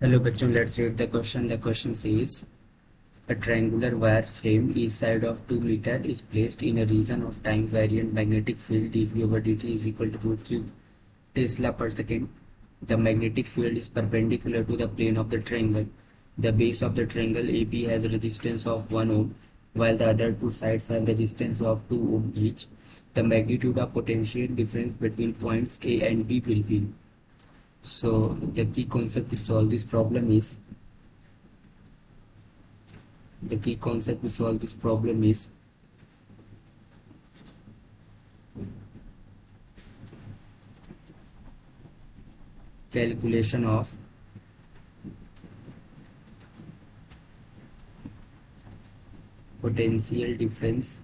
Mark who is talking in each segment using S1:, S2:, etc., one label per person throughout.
S1: Hello बच्चों, let's read the question. The question says a triangular wire frame each side of 2 meter is placed in a region of time variant magnetic field dV over dt is equal to root 3 Tesla per second. The magnetic field is perpendicular to the plane of the triangle. The base of the triangle AB has a resistance of 1 ohm while the other two sides have resistance of 2 ohm each. The magnitude of potential difference between points A and B will be. So the key concept to solve this problem is calculation of potential difference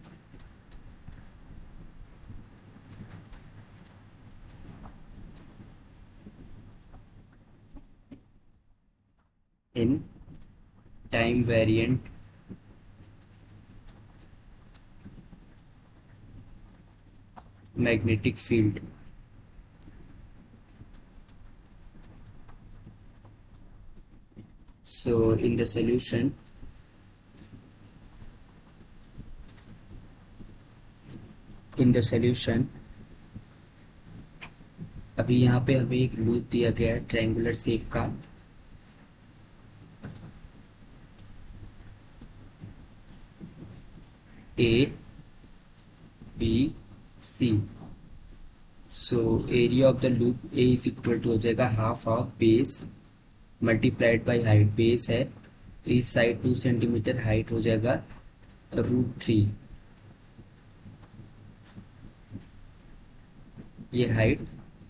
S1: in time variant magnetic field. So in the solution अभी यहाँ पे हमें एक loop दिया गया है triangular shape का. A B C. So area of the loop A is equal to हो जाएगा half of base multiplied by height. Base है इस साइड 2 सेंटीमीटर, हाइट हो जाएगा √3. ये हाइट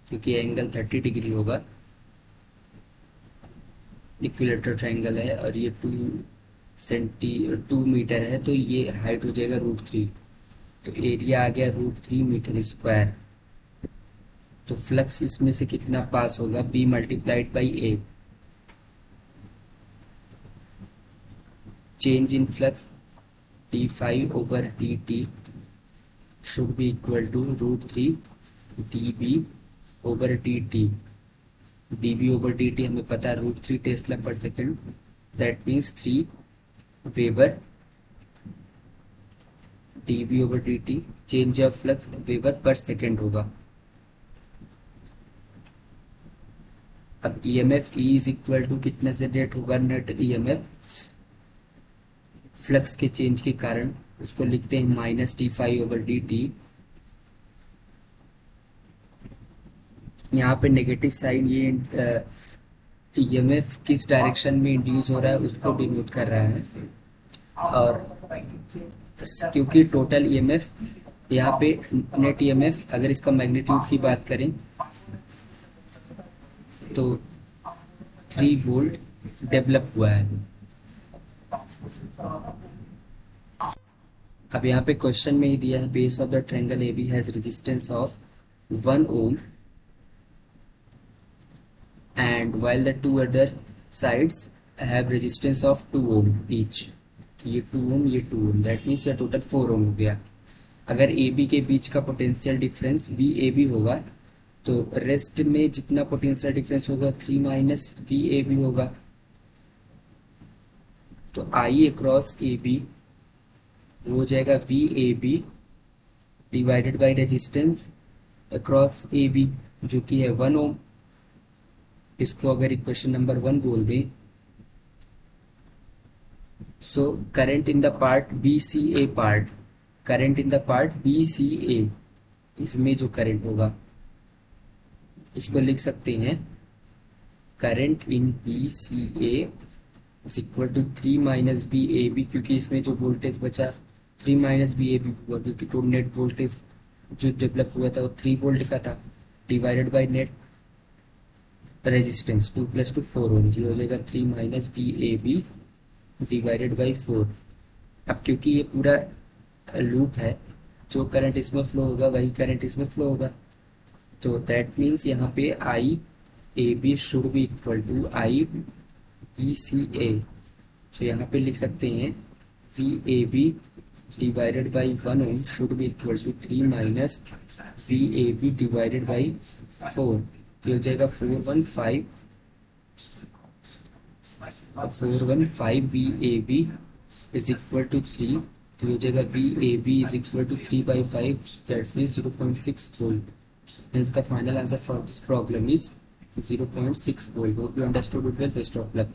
S1: क्योंकि एंगल 30 डिग्री होगा, इक्विलेटरल ट्रायंगल है और ये 2 मीटर है तो ये हाइट हो जाएगा √3. तो एरिया आ गया √3 मीटर स्क्वायर. तो फ्लक्स इसमें से कितना पास होगा? B multiplied by A. Change in flux d5 over dt should be equal to √3 dB over dt. dB over dt हमें पता है √3 tesla per second. That means 3 weber dB over dt. Change of flux weber per second होगा. अब EMF E is equal to कितना generate होगा? Net EMF flux के change के कारण उसको लिखते हैं -d5 over dt. यहाँ पे नेगेटिव साइन ये EMF किस डायरेक्शन में इंड्यूस हो रहा है उसको डिनोट कर रहा है. और क्योंकि टोटल EMF यहाँ पे नेट EMF अगर इसका मैग्नीट्यूड की बात करें तो 3 वोल्ट डेवलप हुआ है. अब यहाँ पे क्वेश्चन में ही दिया है base of the triangle AB has resistance of 1 ohm and while the two other sides have resistance of 2 ohm each. तो ये 2 ohm ये 2 ohm, दैट मीन्स ये टोटल 4 ohm हो गया. अगर AB के बीच का पोटेंशियल डिफरेंस VAB होगा तो रेस्ट में जितना पोटेंशियल डिफरेंस होगा 3 - VAB होगा. तो I अक्रॉस AB हो जाएगा VAB divided by resistance across AB जो कि है 1 ohm. इसको अगर इक्वेशन नंबर 1 बोल दें so current in the part BCA इसमें जो करंट होगा इसको लिख सकते हैं current in BCA is equal to 3 - VAB, क्योंकि इसमें जो वोल्टेज बचा 3 - VAB हुआ क्योंकि तो नेट वोल्टेज जो डेवलप हुआ था वो 3 वोल्ट का था divided by net resistance 2 + 2 4 ohm. ये हो जाएगा 3 - VAB डिवाइडेड बाई 4. अब क्योंकि ये पूरा लूप है जो करंट इसमें फ्लो होगा वही करंट इसमें फ्लो होगा. तो दैट मीन्स यहाँ पे IAB should be equal to IBCA. तो यहाँ पे लिख सकते हैं VAB divided by 1 ohm should be equal to 3 - VAB divided by 4. ये हो जाएगा 415 415 VAB is equal to 3, तो ये जगह VAB is equal to 3/5, that means 0.6 volt. Hence the final answer for this problem is 0.6 volt. Hope you understood it well. Best of luck.